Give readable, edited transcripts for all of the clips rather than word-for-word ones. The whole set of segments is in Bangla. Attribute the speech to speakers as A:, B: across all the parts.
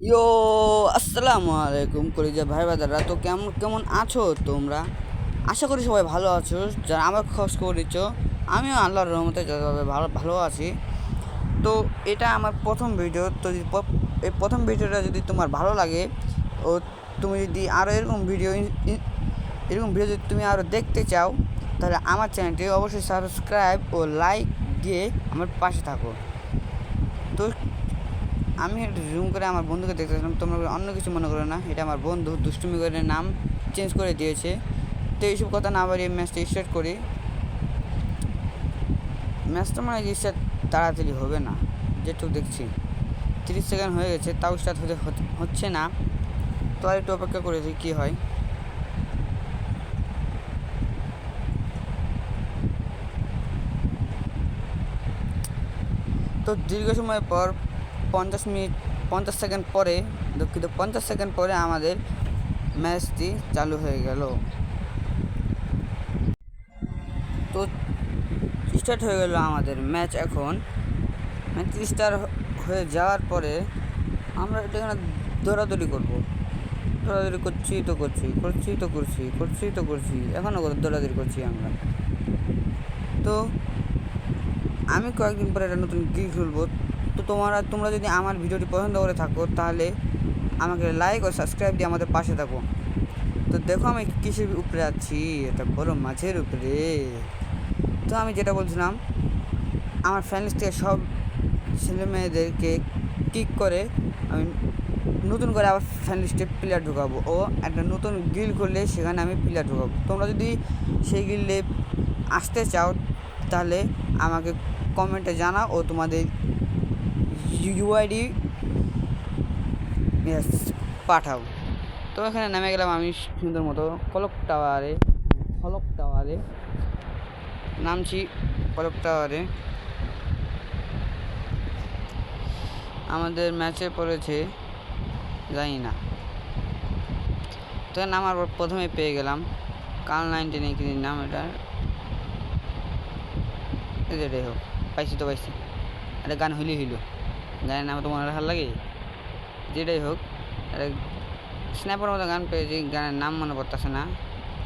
A: ইয়ো আসসালামু আলাইকুম কলিজা ভাই বাদাররা। তো কেমন কেমন আছো তোমরা? আশা করি সবাই ভালো আছো। যারা আমার খোঁজ খবর নিচ্ছ, আমিও আল্লাহর রহমতে যথাভাবে ভালো ভালো আছি। তো এটা আমার প্রথম ভিডিও। তো এই প্রথম ভিডিওটা যদি তোমার ভালো লাগে ও তুমি যদি আরও এরকম ভিডিও যদি তুমি আরও দেখতে চাও, তাহলে আমার চ্যানেলটি অবশ্যই সাবস্ক্রাইব ও লাইক দিয়ে আমার পাশে থাকো। তো আমি একটু জুম করে আমার বন্ধুকে দেখতেছিলাম, তোমরা অন্য কিছু মনে করো না, এটা আমার বন্ধু দুষ্টুমি করে নাম চেঞ্জ করে দিয়েছে। তো এইসব কথা না বাড়িয়ে ম্যাচটা স্টার্ট করি। ম্যাচটা মানে স্টার্ট তাড়াতাড়ি হবে না, যেটুকু দেখছি 30 সেকেন্ড হয়ে গেছে, তাও স্টার্ট হচ্ছে না। তো আর একটু অপেক্ষা করেছি কী হয়। তো দীর্ঘ সময় পর 50 সেকেন্ড পরে, দুঃখিত 50 সেকেন্ড পরে আমাদের ম্যাচটি চালু হয়ে গেল। তো স্টার্ট হয়ে গেল আমাদের ম্যাচ। এখন ম্যাচ স্টার্ট হয়ে যাওয়ার পরে আমরা এখানে দৌড়াদৌড়ি করবো। দৌড়াদৌড়ি করছি এখনও দৌড়াদৌড়ি করছি আমরা। তো আমি কয়েকদিন পরে একটা নতুন গিগ খুলবো। তো তোমরা যদি আমার ভিডিওটি পছন্দ করে থাকো, তাহলে আমাকে লাইক ও সাবস্ক্রাইব দিয়ে আমাদের পাশে থাকো। তো দেখো আমি কিসের উপরে আছি, এটা বড় মাছের উপরে। তো আমি যেটা বলছিলাম, আমার ফ্যান থেকে সব ছেলে মেয়েদেরকে কিক করে আমি নতুন করে আবার ফ্যান লিস্টে প্লেয়ার ঢোকাবো, ও একটা নতুন গিল্ড করলে সেখানে আমি প্লেয়ার ঢোকাবো। তোমরা যদি সেই গিল্ডে আসতে চাও, তাহলে আমাকে কমেন্টে জানাও ও তোমাদের ইউআইডি পাঠাও। তো এখানে নেমে গেলাম আমি সুন্দর মতো কলক টাওয়ারে নামছি। কলক টাওয়ারে আমাদের ম্যাচে পড়েছে, জানি না। তো নামার পর প্রথমে পেয়ে গেলাম কাল 19 কি নাম, এটাই হোক, পাইছি। এটা গান হইল গানের নাম তোমার ভালো লাগে, যেটাই হোক। এটা স্ন্যাপের মতো গান পেয়েছি, গানের নাম মনে পড়তেছে না।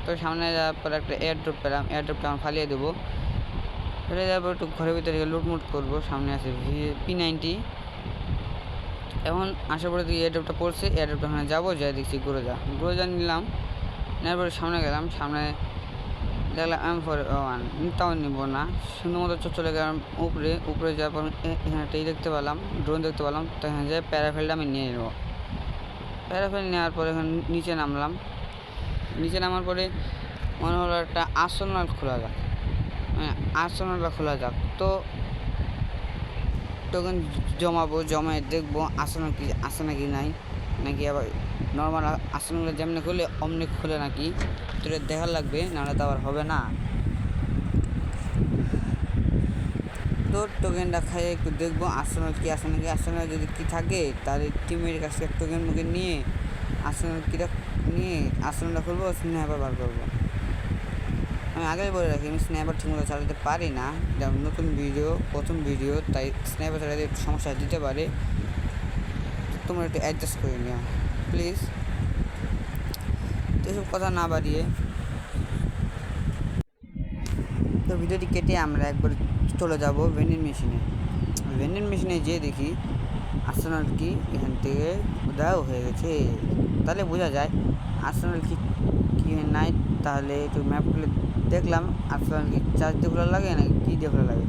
A: তো সামনে যাওয়ার পর একটা এয়ারড্রপ পেলাম, এয়ারড্রপটা আমার ফালিয়ে দেবো। ফেলে যাওয়ার পর একটু ঘরের ভিতরে লুটমুট করবো। সামনে আছে P90। এখন আসার পরে এয়ারড্রপটা পড়ছে, এয়ারড্রপটা ওখানে যাবো, যাই দেখছি গুরোজা নিলাম। নেওয়ার পরে সামনে গেলাম, সামনে দেখলাম M4A1, তাও নিব না, সুন্দর মতো চলে গেলাম উপরে যাওয়ার পর এখানে একটা দেখতে পেলাম, ড্রোন দেখতে পেলাম। তো এখানে যাই প্যারাফেলটা আমি নিয়ে নেবো। প্যারাফেল নেওয়ার পরে এখানে নিচে নামার পরে মনে হলো একটা আর্সেনাল খোলা যাক। তো টোকেন জমায় দেখবো আর্সেনাল কি আসে নাকি নাকি আবার নর্মাল আর্সেনাল যেমনি খুলে অমনি খুলে নাকি, তো এটা দেখার লাগবে, নাহলে তো আবার হবে না। তো টোকেনটা খাইয়ে একটু দেখবো আর্সেনাল কি আসে নাকি। আর্সেনাল যদি কি থাকে, তাহলে টিমের কাছ থেকে টোকেন নিয়ে আর্সেনালটা খুলবো, স্ন্যাপার বার করবো। আমি আগেই বলে রাখি, আমি স্ন্যাপার ঠিকমতো চালাতে পারি না, যেমন নতুন প্রথম ভিডিও, তাই স্ন্যাপার চালাতে একটু সমস্যা দিতে পারে। তোমরা একটু অ্যাডজাস্ট করে নিও প্লিজ। তো এসব কথা না বাড়িয়ে তো ভিডিওটি কেটে আমরা একবার চলে যাব ভেন্ডিং মেশিনে যেয়ে দেখি আর্সেনাল কি এখান থেকে উধাও হয়ে গেছে। তাহলে বোঝা যায় আর্সেনাল কি নাই। তাহলে একটু ম্যাপ খুলে দেখলাম আর্সেনাল কি চার্জ দিয়ে খোলা লাগে নাকি কী দিয়ে খোলা লাগে।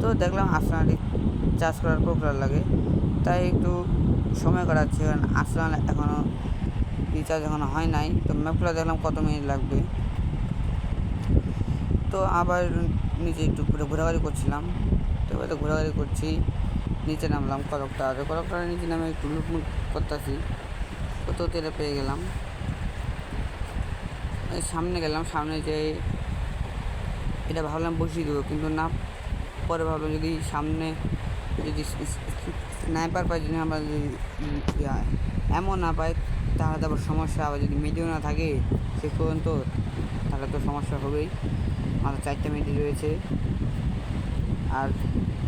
A: তো দেখলাম আর্সেনালটি চার্জ করার পর খোলা লাগে, তাই একটু সময় কাটাচ্ছে, কারণ আর্সেনাল এখনও রিচার্জ এখনও হয় নাই। তো ম্যাপ খুলে দেখলাম কত মিনিট লাগবে। তো আবার নিচে একটু ঘোরাঘুরি করছিলাম। তো এবার তো ঘোরাঘুরি করছি, নিচে নামলাম কলক টাওয়ারে নিচে নামে একটু লুটমুট করতেছি। কত তেলে পেয়ে গেলাম, সামনে গেলাম। সামনে যে এটা ভাবলাম বসিয়ে দেবো, কিন্তু না, পরে ভাবলাম যদি সামনে যদি স্নাইপার পাই, যদি আমরা যদি এমন না পাই, তাহলে তো আবার সমস্যা। আবার যদি মিডিও না থাকে শেষ পর্যন্ত, তাহলে তো সমস্যা হবেই। মাত্র 4টা মিনিট রয়েছে, আর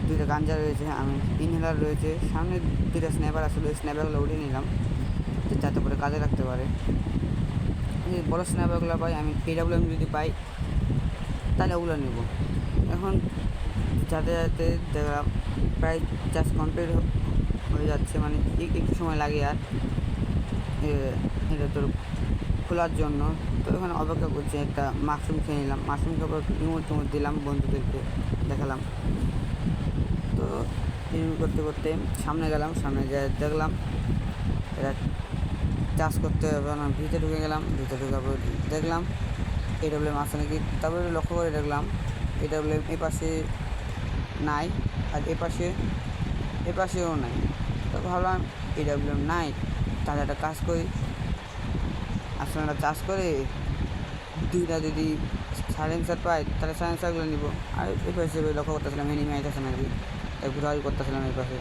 A: দুইটা গাঞ্জা রয়েছে, আমি ইনহেলার রয়েছে, সামনে দুইটা স্ন্যাপার আসলে ওই স্ন্যাপারগুলো উঠিয়ে নিলাম যাতে করে কাজে রাখতে পারে। বড়ো স্ন্যাপারগুলো পাই, আমি AWM যদি পাই তাহলে ওগুলো নেব। এখন যাতে যাতে দেখলাম প্রায় জাস্ট কমপ্লিট হয়ে যাচ্ছে, মানে একটু সময় লাগে আর এটা তোর খোলার জন্য। তো এখানে অপেক্ষা করছি, একটা মাশরুম খেয়ে নিলাম, মাশরুম খাবার টিমোট দিলাম, বন্ধুদেরকে দেখালাম। তো করতে করতে সামনে গেলাম, সামনে যাই দেখলাম এটা চাষ করতে হবে না, ভিতরে ঢুকে গেলাম, ভিতরে ঢুকার পর দেখলাম AWM আছে নাকি, তারপরে লক্ষ্য করে দেখলাম AWM এ পাশে নাই আর এ পাশেও নাই। তো ভাবলাম AWM নাই, তাহলে একটা কাজ করি, আসলে একটা চাষ করে দুইটা যদি সাইলেন্সার পাই তাহলে সাইলেন্সারগুলো নিব। আর এই পাশে লক্ষ্য করতেছিলাম এনিমি আইতেছে নাকি, তাই ঘোরাঘুরি করতেছিলাম এই পাশে।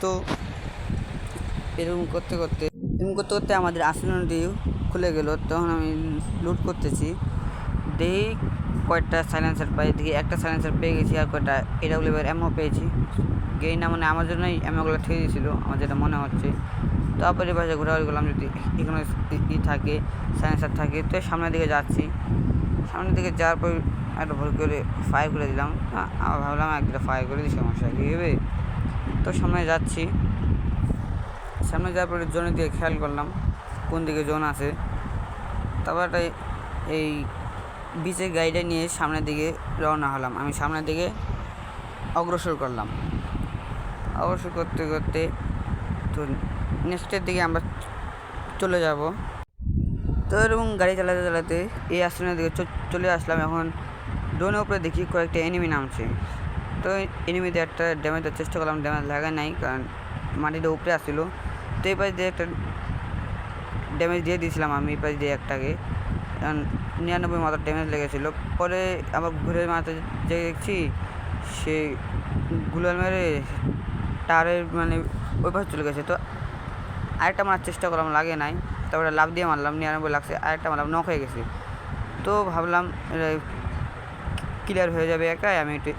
A: তো এরকম করতে করতে আমাদের আসনটি খুলে গেল। তখন আমি লুট করতেছি, দেখি কয়েকটা সাইলেন্সার পাই, দেখি একটা সাইলেন্সার পেয়ে গেছি আর কয়েকটা AWM এমও পেয়েছি। গেই না মানে আমার জন্যই এমওগুলো থেকে দিয়েছিল আমার যেটা মনে হচ্ছে। তারপরে এবার ঘোরাঘুরি করলাম, যদি এখানে থাকে সাইলেন্সার থাকে। তো সামনের দিকে যাচ্ছি, সামনের দিকে যাওয়ার পর একটা ভুল করে ফায়ার করে দিলাম। আমার ভাবলাম একটা ফায়ার করে দিই, সমস্যা কী হবে। তো সামনে যাচ্ছি, সামনে যাওয়ার পরে জোনের দিকে খেয়াল করলাম কোন দিকে জোন আছে। তারপর একটা এই বিচের গাড়িটা নিয়ে সামনের দিকে রওনা হলাম। আমি সামনের দিকে অগ্রসর করলাম, অগ্রসর করতে করতে তো নেক্সটের দিকে আমরা চলে যাব। তো এরকম গাড়ি চালাতে চালাতে এই আশ্রমের দিকে চলে আসলাম। এখন ড্রোনের উপরে দেখি কয়েকটা এনিমি নামছে। তো এনিমিতে একটা ড্যামেজ দেওয়ার চেষ্টা করলাম, ড্যামেজ লাগায় নাই কারণ মাটিটা উপরে আসছিলো। তো এই পাশ দিয়ে একটা ড্যামেজ দিয়ে দিয়েছিলাম আমি, এই পাশ দিয়ে একটাকে 99 মতো ড্যামেজ লেগেছিলো। পরে আবার ঘুরে মারতে যে দেখছি সে গুলাল মেরে টাওয়ারের মানে ওই পাশে চলে গেছে। তো আরেকটা মারার চেষ্টা করলাম, লাগে নাই, তারপরে লাভ দিয়ে মারলাম, 99 লাগছে, আরেকটা মারলাম, নক হয়ে গেছে। তো ভাবলাম ক্লিয়ার হয়ে যাবে একাই, আমি একটু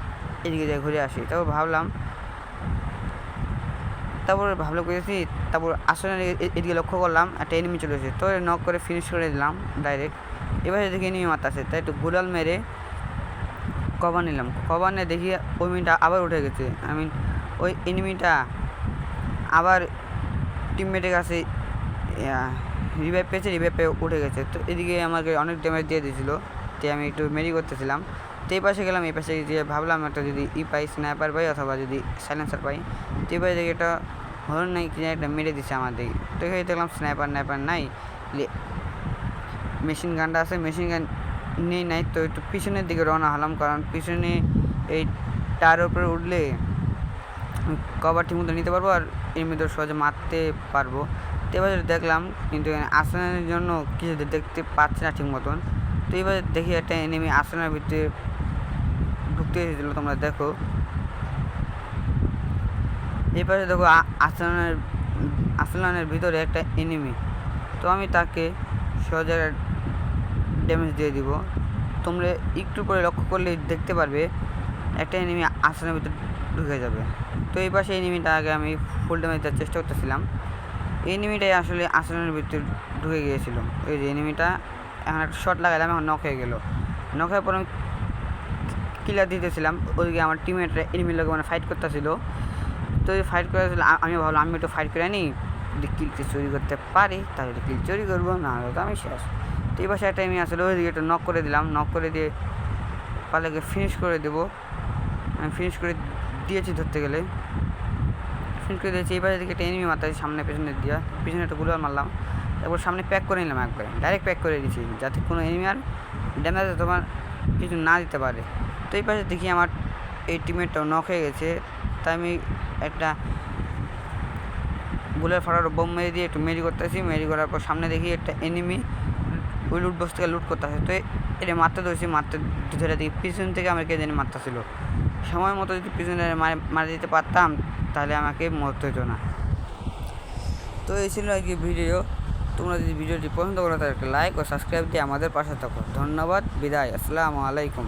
A: এদিকে যাই ঘুরে আসি। তারপরে ভাবলাম করেছি, তারপর আসলে এদিকে লক্ষ্য করলাম একটা এনিমি চলে এসেছে। তো নক করে ফিনিশ করে দিলাম ডাইরেক্ট। এবারে দেখি এনিমি মারতেছে, তাই একটু গুলাল মেরে কভার নিলাম, কভার নিয়ে দেখি ওই মিনিটটা আবার উঠে গেছে। আমি ওই এনিমিটা আবার টিমমেটের কাছে রিভাইভ পেয়েছে, রিভাইভ পেয়ে উঠে গেছে। তো এদিকে আমাকে অনেক ড্যামেজ দিয়ে দিয়েছিলো, তাই আমি একটু মেরি করতেছিলাম। তো এই পাশে গেলাম, এই পাশে গিয়ে ভাবলাম একটা যদি পাই স্ন্যাপার পাই অথবা যদি সাইলেন্সার পাই। তো এই পাশে দেখি একটা হরন নাই কিনে একটা মেরে দিচ্ছে আমার দিকে। তো এখানে দেখলাম স্ন্যাপার নাই, মেশিন গানটা আছে, মেশিন গান নেই নাই। তো একটু পিছনের দিকে রওনা হলাম, কারণ পিছনে এই টায়ারের উপরে উঠলে কভার ঠিক মতো নিতে পারবো আর এমনিতে সহজে মারতে পারবো। তো এবার দেখলাম কিন্তু আসনের জন্য কিছু দেখতে পাচ্ছি না ঠিক মতন। তো এবার দেখি একটা এনিমি আসনের ভিতরে ঢুকতে এসেছিলো, তোমরা দেখো এই পাশে দেখো আসলানের ভিতরে একটা এনিমি। তো আমি তাকে সহজে ড্যামেজ দিয়ে দিব। তোমরা একটু করে লক্ষ্য করলে দেখতে পারবে একটা এনিমি আসনের ভিতরে ঢুকে যাবে। তো এই পাশে এনিমিটা আগে আমি ফুল ড্যামেজ দেওয়ার চেষ্টা করতেছিলাম, এনিমিটাই আসলে আসনের ভিতরে ঢুকে গিয়েছিল। ওই যে এনিমিটা এখন একটা শট লাগালাম, এখন নক হয়ে গেল। নক হওয়ার পর আমি কিলার দিতেছিলাম, ওদিকে আমার টিমমেটরা এনিমির লোক মানে ফাইট করতেছিল। তো এই ফাইট করেছিল, আমি ভাবলাম আমি একটু ফাইট করে নিই, যদি কিলটি চুরি করতে পারি তাহলে কিল চুরি করবো, না হলে তো আমি শেষ। তো এই পাশে একটা এনিমি আসলে ওইদিকে একটু নক করে দিলাম, নক করে দিয়ে পালাকে ফিনিশ করে দেবো। আমি ফিনিশ করে দিয়েছি, ধরতে গেলে ফিনিশ করে দিয়েছি। এই পাশে দিকে একটা এনিমি মারতে সামনে পেছনে দিয়া, পিছনে একটা গুলার মারলাম, তারপর সামনে প্যাক করে নিলাম, একবারে ডাইরেক্ট প্যাক করে দিয়েছি যাতে কোনো এনিমি আর ড্যামেজ তোমার কিছু না দিতে পারে। তো এই পাশে দেখি আমার এই টিমমেটটাও নক হয়ে গেছে, তাই আমি একটা বুলেট ফাটার বোম মেরে দিয়ে একটু মেরি করতেছি। মেরি করার পর সামনে দেখি একটা এনিমি ওই লুট বক্স থেকে লুট করতেছে। তো এটা মারতে ধরেছি, মারতে ধরে দেখি পিছন থেকে আমার কে জানি মারতেছিল। সময় মতো যদি পিছনে মারা দিতে পারতাম তাহলে আমাকে মরতে হতো না। তো এই ছিল আর কি ভিডিও। তোমরা যদি ভিডিওটি পছন্দ করো তাহলে একটা লাইক ও সাবস্ক্রাইব দিয়ে আমাদের পাশে থাকো। ধন্যবাদ, বিদায়, আসসালামু আলাইকুম।